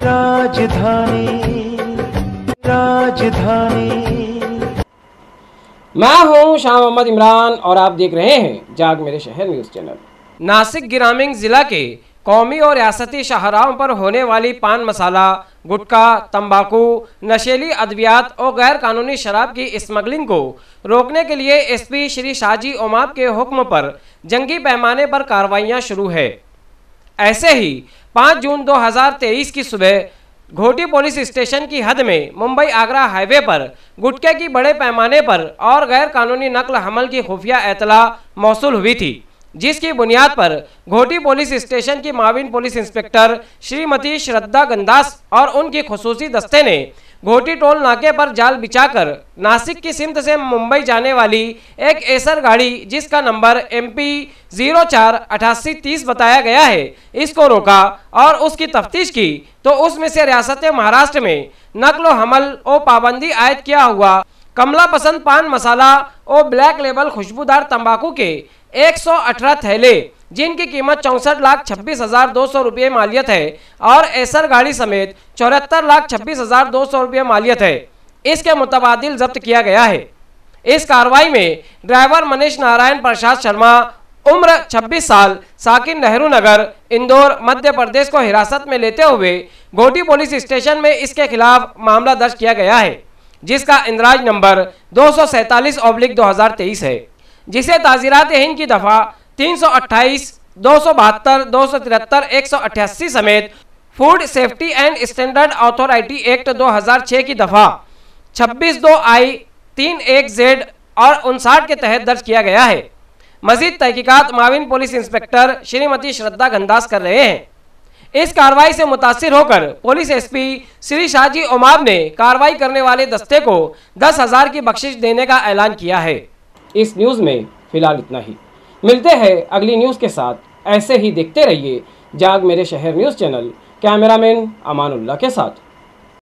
राजधानी राजधानी। मैं हूं शाह मोहम्मद इमरान और आप देख रहे हैं जाग मेरे शहर न्यूज़ चैनल। नासिक ग्रामीण जिला के कौमी और रियासती शाहराहों पर होने वाली पान मसाला, गुटखा, तंबाकू, नशीली अद्वियात और गैर कानूनी शराब की स्मगलिंग को रोकने के लिए एसपी श्री शाहजी ओमाब के हुक्म पर जंगी पैमाने पर कार्रवाइयां शुरू है। ऐसे ही 5 जून 2023 की सुबह घोटी पुलिस स्टेशन की हद में मुंबई आगरा हाईवे पर गुटखे की बड़े पैमाने पर और गैर कानूनी नकल हमल की खुफिया एतला मौसूल हुई थी, जिसकी बुनियाद पर घोटी पुलिस स्टेशन की माविन पुलिस इंस्पेक्टर श्रीमती श्रद्धा गंदास और उनकी खुसूसी दस्ते ने घोटी टोल नाके पर जाल बिछाकर नासिक की सिमत से मुंबई जाने वाली एक एसर गाड़ी जिसका नंबर MP 048830 बताया गया है, इसको रोका और उसकी तफ्तीश की तो उसमें से रियासत महाराष्ट्र में नकलो हमल और पाबंदी आयद किया हुआ कमला पसंद पान मसाला और ब्लैक लेबल खुशबूदार तंबाकू के 118 थैले जिनकी कीमत 64,26,200 रुपये मालियत है और एसर गाड़ी समेत 74,26,200 रुपये मालियत है, इसके मुतबादिल जब्त किया गया है। इस कार्रवाई में ड्राइवर मनीष नारायण प्रसाद शर्मा उम्र 26 साल साकिन नेहरू नगर इंदौर मध्य प्रदेश को हिरासत में लेते हुए घोटी पुलिस स्टेशन में इसके खिलाफ मामला दर्ज किया गया है, जिसका इंदराज नंबर 247/2023 है, जिसे ताज़ीरात हिंद की दफ़ा 328, 272, 273, 188 समेत food safety and standard authority act 2006 की दफ़ा 26(2)I 31Z और 59 के तहत दर्ज किया गया है। मजीद तहकीकात माविन पुलिस इंस्पेक्टर श्रीमती श्रद्धा गंदास कर रहे हैं। इस कार्रवाई से मुतासिर होकर पुलिस एसपी श्री शाहजी ओमाब ने कार्रवाई करने वाले दस्ते को 10,000 की बख्शिश देने का ऐलान किया है। इस न्यूज़ में फिलहाल इतना ही। मिलते हैं अगली न्यूज़ के साथ। ऐसे ही देखते रहिए जाग मेरे शहर न्यूज़ चैनल। कैमरामैन अमानुल्लाह के साथ।